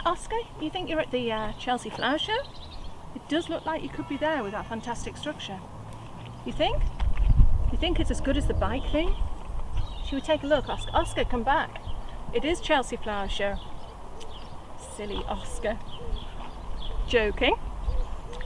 Oscar, you think you're at the Chelsea Flower Show? It does look like you could be there with that fantastic structure. You think? You think it's as good as the bike thing? Should we take a look, Oscar? Oscar, come back. It is Chelsea Flower Show. Silly Oscar. Joking.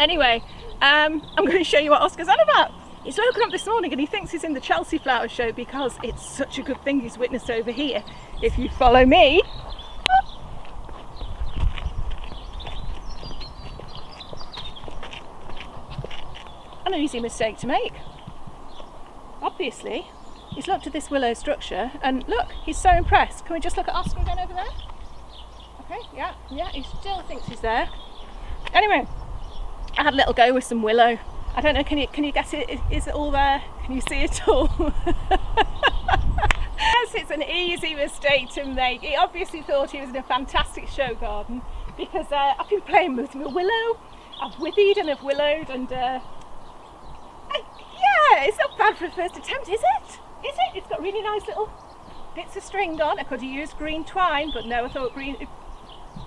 Anyway, I'm going to show you what Oscar's on about. He's woken up this morning and he thinks he's in the Chelsea Flower Show because it's such a good thing he's witnessed over here. If you follow me. An easy mistake to make. Obviously, he's looked at this willow structure and look, he's so impressed. Can we just look at Oscar again over there? Okay, yeah, he still thinks he's there. Anyway, I had a little go with some willow. I don't know, can you guess it? Is it all there? Can you see it all? Yes, it's an easy mistake to make. He obviously thought he was in a fantastic show garden because I've been playing with my willow. I've withered and I've willowed and yeah, it's not bad for a first attempt, is it? Is it? It's got really nice little bits of string on. I could have used green twine, but no, I thought green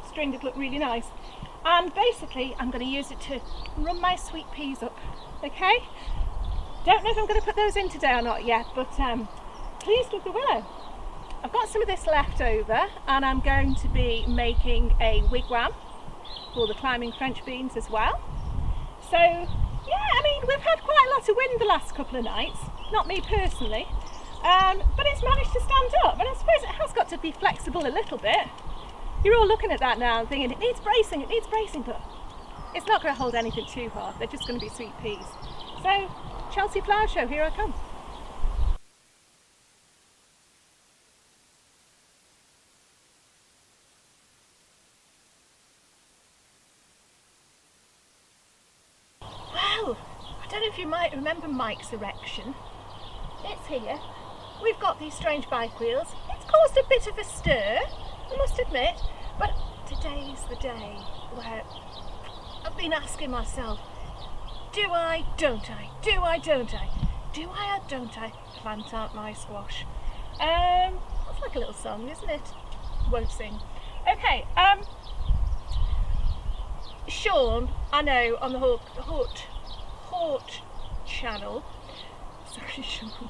string would look really nice. And basically I'm going to use it to run my sweet peas up, okay? Don't know if I'm going to put those in today or not yet, but pleased with the willow. I've got some of this left over and I'm going to be making a wigwam for the climbing French beans as well. So yeah, I mean, we've had quite a lot of wind the last couple of nights, not me personally, but it's managed to stand up, and I suppose it has got to be flexible a little bit. You're all looking at that now and thinking it needs bracing, but it's not going to hold anything too hard. They're just going to be sweet peas. So, Chelsea Flower Show, here I come. Well, I don't know if you might remember Mike's erection. It's here. We've got these strange bike wheels. It's caused a bit of a stir, I must admit, but today's the day where I've been asking myself, do I, don't I, do I, don't I, do I or don't I plant out my squash? It's like a little song, isn't it? Won't sing. Okay, Sean, I know, on the Hort channel, sorry Sean,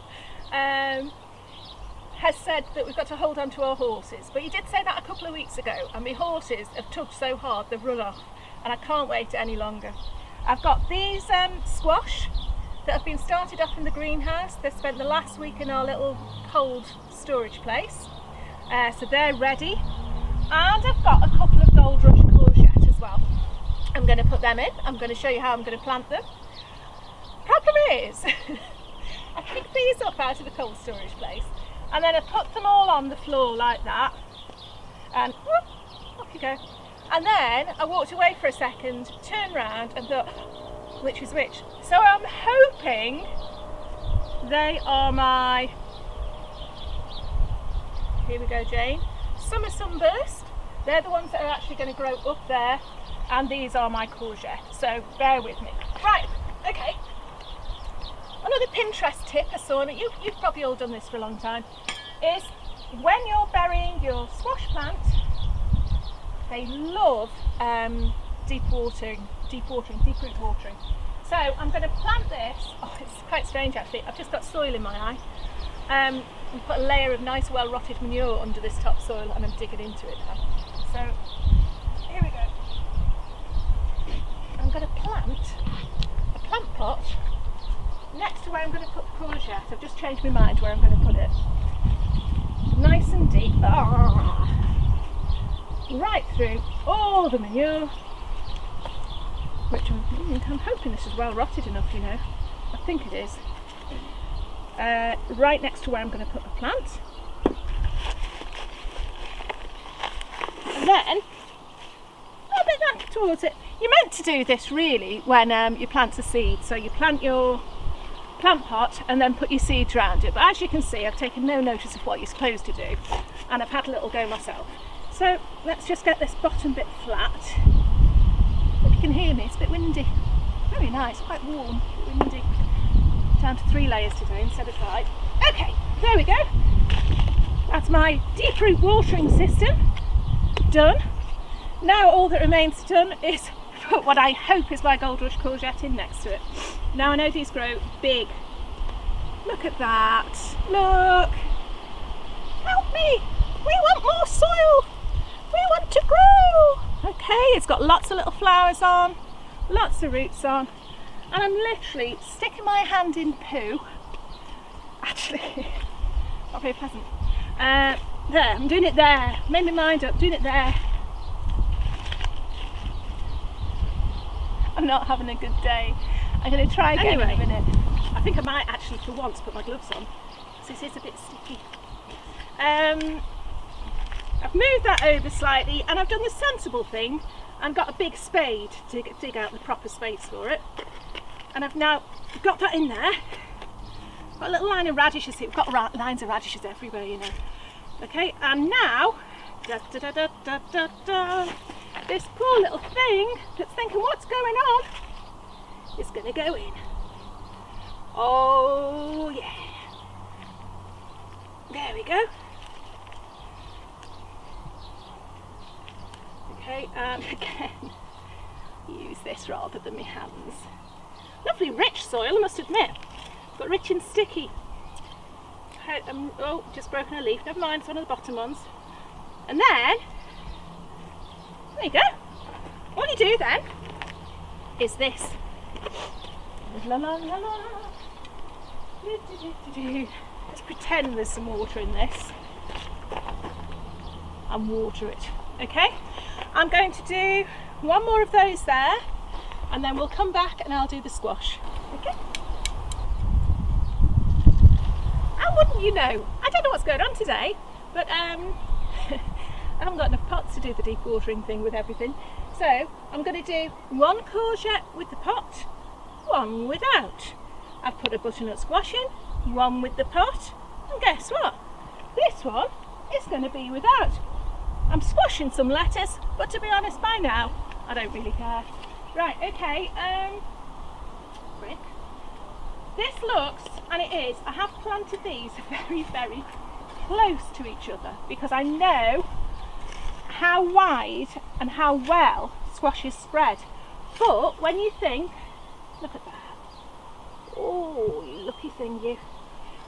has said that we've got to hold on to our horses, but he did say that a couple of weeks ago and my horses have tugged so hard they've run off and I can't wait any longer. I've got these squash that have been started up in the greenhouse. They've spent the last week in our little cold storage place, so they're ready, and I've got a couple of gold rush courgette as well. I'm going to put them in. I'm going to show you how I'm going to plant them. Problem is I picked these up out of the cold storage place and then I put them all on the floor like that and whoop, off you go. And then I walked away for a second, turned round and thought, which is which? So I'm hoping they are my, here we go Jane, summer sunburst. They're the ones that are actually going to grow up there, and these are my courgette, so bear with me. Right, okay. Another Pinterest tip I saw, and you've probably all done this for a long time, is when you're burying your squash plant, they love deep root watering. So I'm going to plant this. Oh, it's quite strange actually. I've just got soil in my eye. And put a layer of nice well rotted manure under this topsoil and I'm digging into it now. So here we go. I'm going to plant a plant pot next to where I'm going to put the courgette. I've just changed my mind where I'm going to put it. Nice and deep. Right through all the manure, which I'm hoping this is well rotted enough, you know. I think it is. Right next to where I'm going to put the plant. And then a bit back towards it. You're meant to do this really when you plant a seed. So you plant your plant pot and then put your seeds around it. But as you can see, I've taken no notice of what you're supposed to do, and I've had a little go myself. So let's just get this bottom bit flat. If you can hear me, it's a bit windy. Very nice, quite warm, windy. Down to 3 layers today instead of 5. Okay, there we go. That's my deep root watering system done. Now all that remains to done is put what I hope is my gold rush courgette in next to it. Now I know these grow big. Look at that. Look. Help me. We want more soil. We want to grow. Okay, it's got lots of little flowers on, lots of roots on, and I'm literally sticking my hand in poo. Actually, not very pleasant. There, I'm doing it there. Made my mind up, doing it there. I'm not having a good day. I'm going to try again in a minute. I think I might actually for once put my gloves on, because this is a bit sticky. I've moved that over slightly and I've done the sensible thing and got a big spade to dig out the proper space for it. And I've now got that in there. Got a little line of radishes here. We've got lines of radishes everywhere, you know. Okay, and now, this poor little thing that's thinking what's going on is going to go in. Oh yeah. There we go. Okay, and again, use this rather than my hands. Lovely rich soil, I must admit, but rich and sticky. Oh, just broken a leaf, never mind, it's one of the bottom ones. And then, there you go. All you do then is this. La la la la. Let's pretend there's some water in this and water it. Okay, I'm going to do one more of those there and then we'll come back and I'll do the squash. Okay. And wouldn't you know, I don't know what's going on today, but I haven't got enough pots to do the deep watering thing with everything. So I'm going to do one courgette with the pot, one without. I've put a butternut squash in, one with the pot, and guess what? This one is going to be without. I'm squashing some lettuce, but to be honest, by now, I don't really care. Right, okay, brick. This looks, and it is, I have planted these very, very close to each other because I know how wide and how well squashes spread. But when you think, look at that. Oh, you lucky thing, you.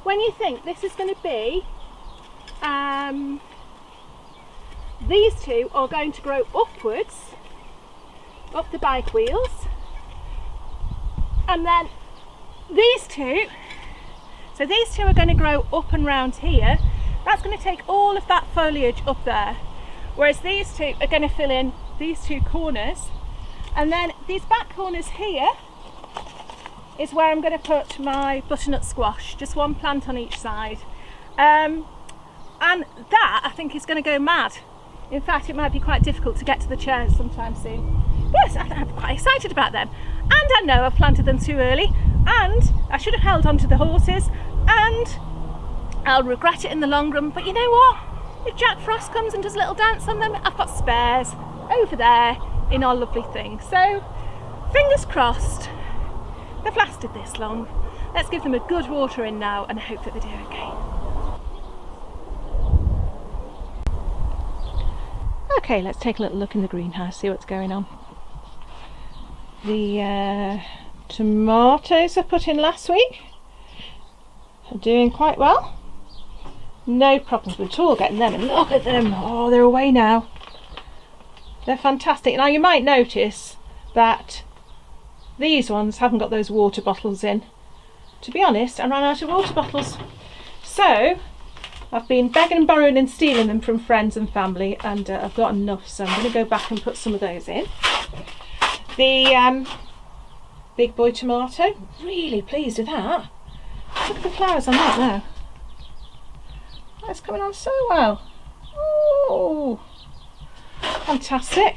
When you think this is going to be, these two are going to grow upwards, up the bike wheels, and then these two, so these two are going to grow up and round here. That's going to take all of that foliage up there, whereas these two are going to fill in these two corners, and then these back corners here is where I'm going to put my butternut squash, just one plant on each side, and that I think is going to go mad. In fact, it might be quite difficult to get to the chairs sometime soon. Yes, I'm quite excited about them, and I know I've planted them too early, and I should have held on to the horses, and I'll regret it in the long run. But you know what, if Jack Frost comes and does a little dance on them, I've got spares over there in our lovely thing. So fingers crossed they've lasted this long. Let's give them a good water in now and hope that they do okay. Okay, let's take a little look in the greenhouse, see what's going on. The tomatoes I put in last week are doing quite well. No problems at all getting them, and look at them, oh, they're away now. They're fantastic. Now you might notice that these ones haven't got those water bottles in. To be honest, I ran out of water bottles. So I've been begging and borrowing and stealing them from friends and family, and I've got enough, so I'm going to go back and put some of those in. The big boy tomato, really pleased with that. Look at the flowers on that now. That's coming on so well. Oh, fantastic.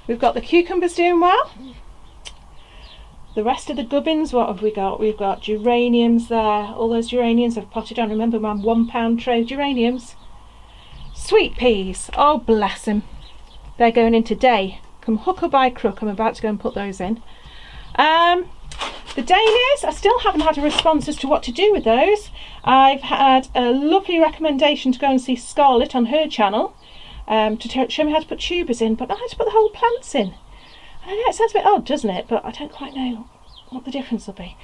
We've got the cucumbers doing well. The rest of the gubbins, what have we got? We've got geraniums there. All those geraniums I've potted on. Remember my £1 tray of geraniums? Sweet peas. Oh, bless them. They're going in today. Come hook or by crook, I'm about to go and put those in. The dahlias, I still haven't had a response as to what to do with those. I've had a lovely recommendation to go and see Scarlett on her channel. to show me how to put tubers in, but I had to put the whole plants in. And I know it sounds a bit odd, doesn't it? But I don't quite know what the difference will be.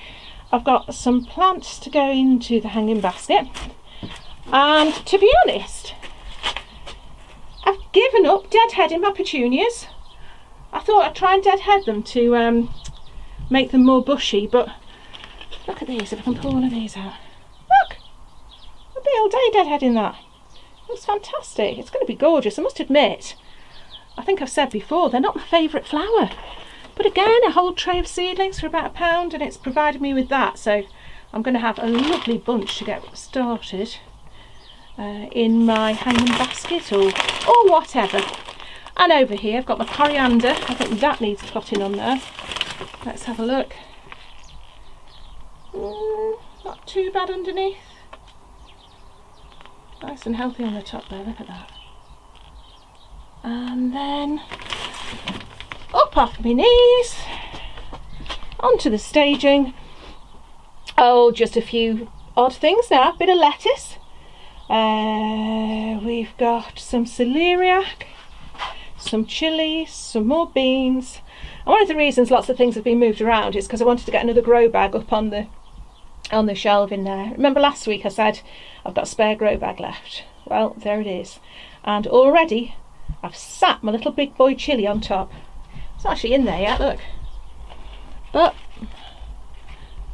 I've got some plants to go into the hanging basket, and to be honest, I've given up deadheading my petunias. I thought I'd try and deadhead them to make them more bushy, but look at these, if I can pull one of these out. Look! I'll be all day deadheading that. Looks fantastic. It's going to be gorgeous. I must admit, I think I've said before, they're not my favourite flower. But again, a whole tray of seedlings for about £1, and it's provided me with that. So I'm going to have a lovely bunch to get started in my hanging basket or whatever. And over here I've got my coriander. I think that needs potting on there. Let's have a look. Not too bad underneath. Nice and healthy on the top there, look at that. And then up off my knees, onto the staging. Oh, just a few odd things now. Bit of lettuce. We've got some celeriac, some chilies, some more beans. And one of the reasons lots of things have been moved around is because I wanted to get another grow bag up on the shelf in there. Remember last week I said I've got a spare grow bag left? Well, there it is. And already I've sat my little big boy chilli on top. It's not actually in there yet, look. But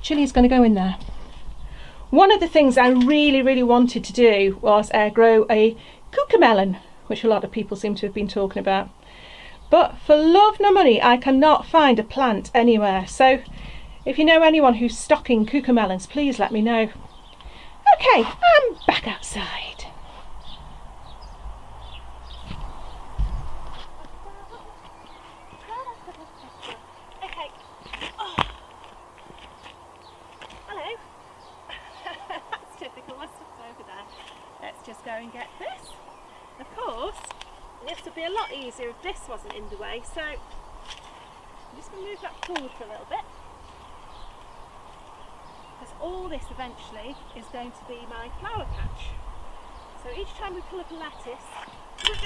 chilli's going to go in there. One of the things I really wanted to do was grow a cucamelon, which a lot of people seem to have been talking about. But for love nor money, I cannot find a plant anywhere. So if you know anyone who's stocking cucamelons, please let me know. Okay, I'm back outside. Okay. Oh. Hello. That's typical. My stuff's over there. Let's just go and get this. Of course, this would be a lot easier if this wasn't in the way. So I'm just going to move that forward for a little bit. Because all this eventually is going to be my flower patch. So each time we pull up a lettuce, we're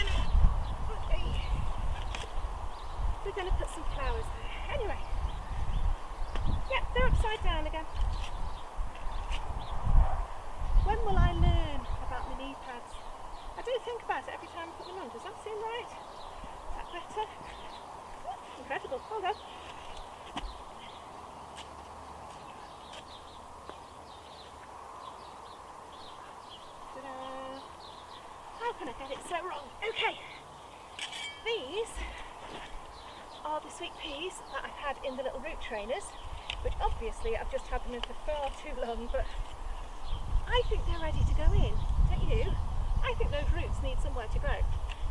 going to put some flowers there. Anyway, yeah, they're upside down again. When will I learn about my knee pads? I do think about it every time I put them on. Does that seem right? Is that better? Incredible. Hold on. How can I get it so wrong? Okay, these are the sweet peas that I've had in the little root trainers, which obviously I've just had them in for far too long, but I think they're ready to go in, don't you? I think those roots need somewhere to grow.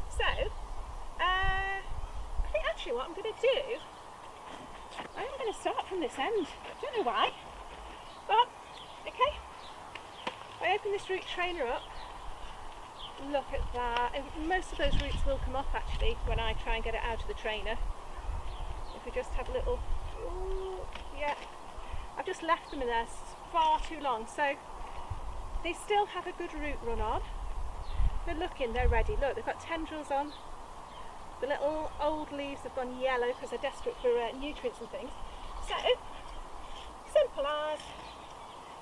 So, I think actually what I'm going to do, I'm going to start from this end. I don't know why, but okay. I open this root trainer up. Look at that. And most of those roots will come off actually when I try and get it out of the trainer. If we just have a little, ooh, yeah. I've just left them in there far too long, so they still have a good root run on. They're looking, they're ready. Look, they've got tendrils on. The little old leaves have gone yellow because they're desperate for nutrients and things. So, simple as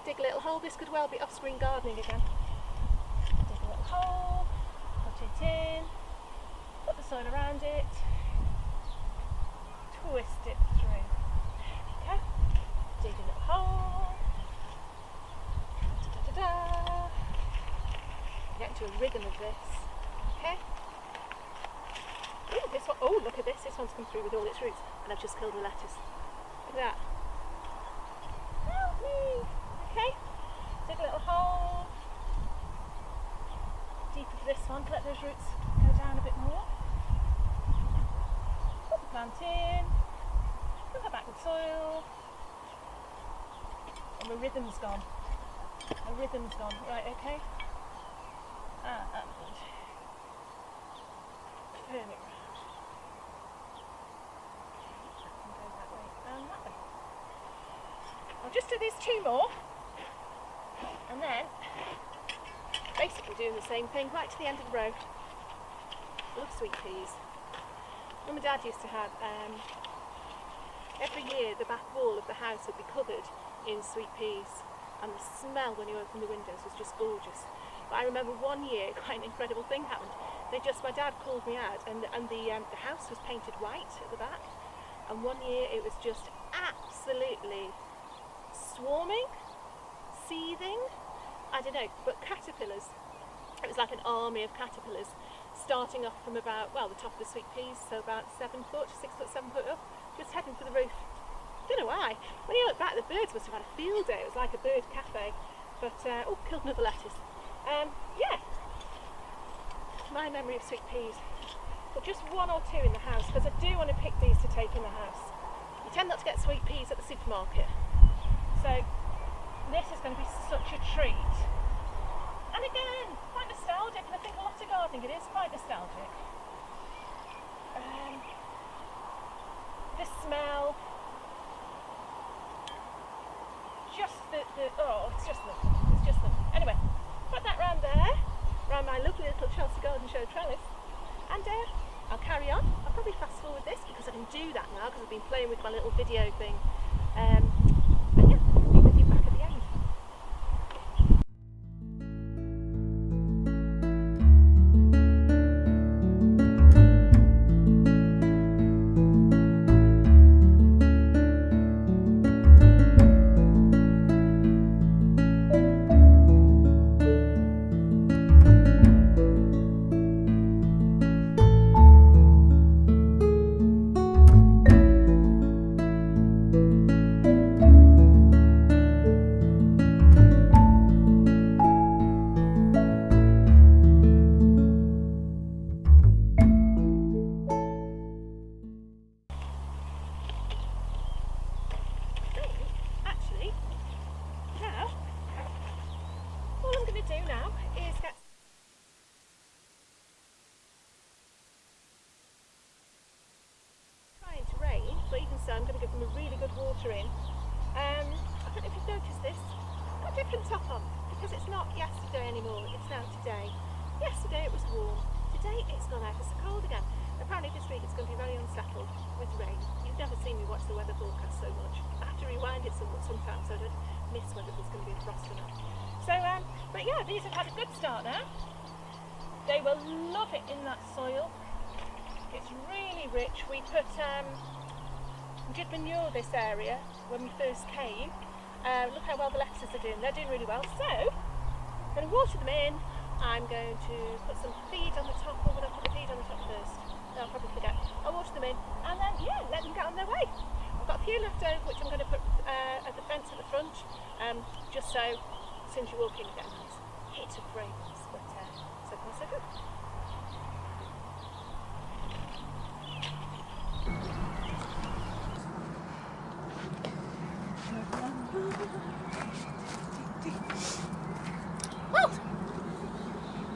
dig a little hole. This could well be off-screen gardening again. Dig a little hole, put it in, put the soil around it, twist it through. Okay, dig a little hole. Da-da-da-da. Get into a rhythm of this. Okay. Ooh, this one. Oh, look at this. This one's come through with all its roots, and I've just killed the lettuce. Look at that. Help me. Okay. Dig a little hole. Deeper for this one to let those roots go down a bit more. Put the plant in. Put that back with soil. And the rhythm's gone. The rhythm's gone. Right, okay. And turn it round. And go that way and that way. I'll just do these two more, and then basically doing the same thing right to the end of the row. love sweet peas. Mum and Dad used to have, every year the back wall of the house would be covered in sweet peas, and the smell when you open the windows was just gorgeous. But I remember one year quite an incredible thing happened. My dad called me out, and the house was painted white at the back, and one year it was just absolutely swarming, seething, I don't know, but caterpillars. It was like an army of caterpillars starting off from about, well, the top of the sweet peas, so about 7 foot, 6 foot, 7 foot up, just heading for the roof. Don't know why. When you look back, the birds must have had a field day. It was like a bird cafe. But, oh, killed another lettuce. Yeah, my memory of sweet peas. But just 1 or 2 in the house, because I do want to pick these to take in the house. You tend not to get sweet peas at the supermarket. So, this is going to be such a treat. And again, quite nostalgic, and I think a lot of gardening, it is quite nostalgic. The smell, just oh, it's just lovely. It's just lovely. Anyway, put that round there, round my lovely little Chelsea Garden Show trellis, and I'll carry on. I'll probably fast forward this because I can do that now because I've been playing with my little video thing. And yeah, I'll be with you back at the end. I'm going to give them a really good water in. I don't know if you've noticed this, I've got a different top on because it's not yesterday anymore, it's now today. Yesterday it was warm, today it's gone ever so cold again. Apparently this week it's going to be very unsettled with rain. You've never seen me watch the weather forecast so much. I have to rewind it sometimes so I don't miss whether there's going to be a frost or not. So, but yeah, these have had a good start now. They will love it in that soil. It's really rich. We did manure this area when we first came. Look how well the lettuces are doing. They're doing really well. So, I'm going to water them in. I'm going to put some feed on the top. Or would I put the feed on the top first? No, I'll probably forget. I'll water them in and then, yeah, let them get on their way. I've got a few left over which I'm going to put at the fence at the front, just so as soon as you walk in you get a nice hit of fragrance. But so far so good. Well,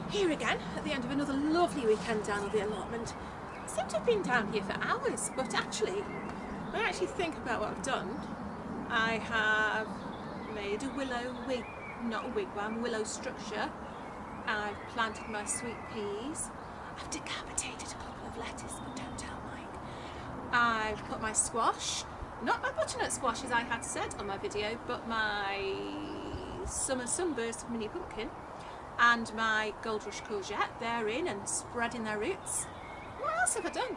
here again at the end of another lovely weekend down at the allotment. I seem to have been down here for hours, but actually, when I actually think about what I've done, I have made a willow willow structure. I've planted my sweet peas. I've decapitated a couple of lettuce, but don't tell Mike. I've put my squash. Not my butternut squash as I had said on my video, but my summer sunburst mini pumpkin and my gold rush courgette. They're in and spreading their roots. What else have I done?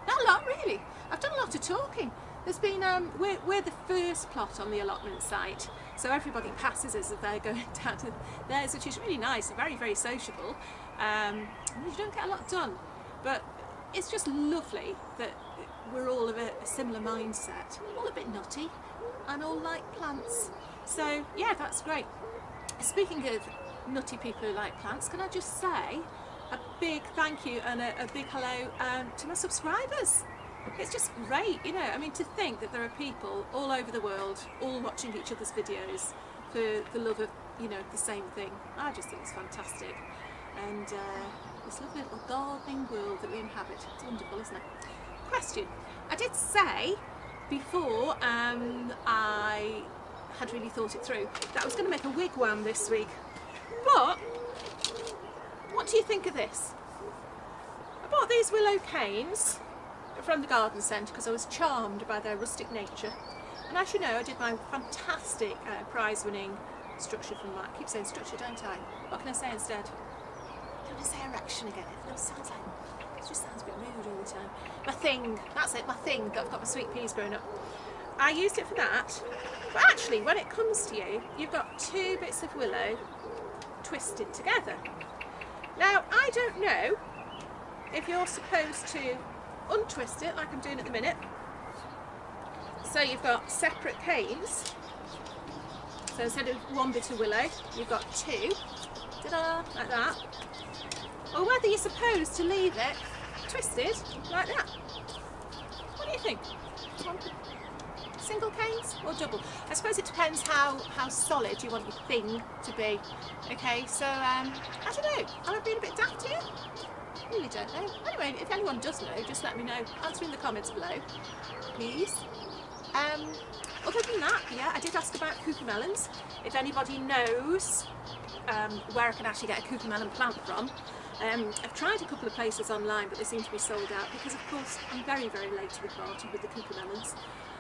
Not a lot really. I've done a lot of talking. There's been, we're the first plot on the allotment site, so everybody passes us as they're going down to theirs, which is really nice and very, very sociable. You don't get a lot done, but it's just lovely that we're all of a similar mindset, all a bit nutty and all like plants. So yeah, that's great. Speaking of nutty people who like plants, can I just say a big thank you and a big hello to my subscribers. It's just great, you know, I mean, to think that there are people all over the world all watching each other's videos for the love of, you know, the same thing. I just think it's fantastic. And this lovely little gardening world that we inhabit, it's wonderful, isn't it? Question. I did say before I had really thought it through that I was going to make a wigwam this week, but what do you think of this? got these willow canes from the garden centre because I was charmed by their rustic nature. And as you know, I did my fantastic prize-winning structure from I keep saying structure, don't I? What can I say instead? I don't want to say erection again. It sounds like, it just sounds a bit rude all the time. My thing, that's it, my thing that I've got my sweet peas growing up. I used it for that. But actually, when it comes to you, you've got 2 bits of willow twisted together. Now, I don't know if you're supposed to untwist it like I'm doing at the minute. So you've got separate canes. So instead of 1 bit of willow, you've got 2. Ta-da, like that. Or whether you're supposed to leave it twisted like that. What do you think? Single canes or double? I suppose it depends how solid you want your thing to be. Okay, so I don't know. Am I being a bit daft here? Really don't know. Anyway, if anyone does know, just let me know. Answer in the comments below, please. Other than that, yeah, I did ask about cucamelons. If anybody knows where I can actually get a cucamelon plant from. I've tried a couple of places online, but they seem to be sold out because, of course, I'm very, very late to the party with the cucamelons.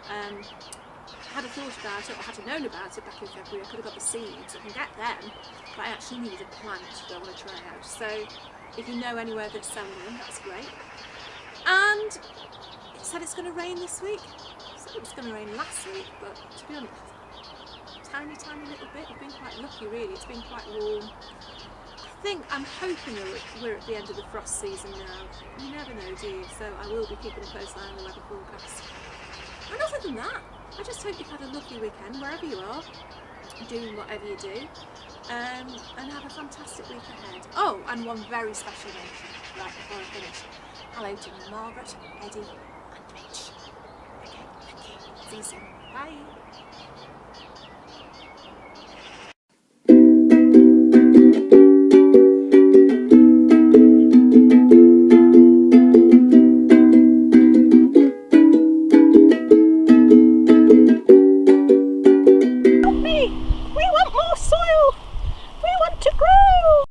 Had I thought about it or had I known about it back in February, I could have got the seeds. I can get them, but I actually need a plant that I want to try out. So if you know anywhere that's selling them, that's great. And it said it's going to rain this week. It said it was going to rain last week, but to be honest, tiny little bit. I've been quite lucky really. It's been quite warm. I'm hoping we're at the end of the frost season now. You never know, do you? So I will be keeping a close eye on the weather forecast. And other than that, I just hope you've had a lovely weekend wherever you are, doing whatever you do, and have a fantastic week ahead. Oh, and one very special mention right before I finish. Hello to Margaret, Eddie and Mitch. Okay, thank you. See you soon. Bye.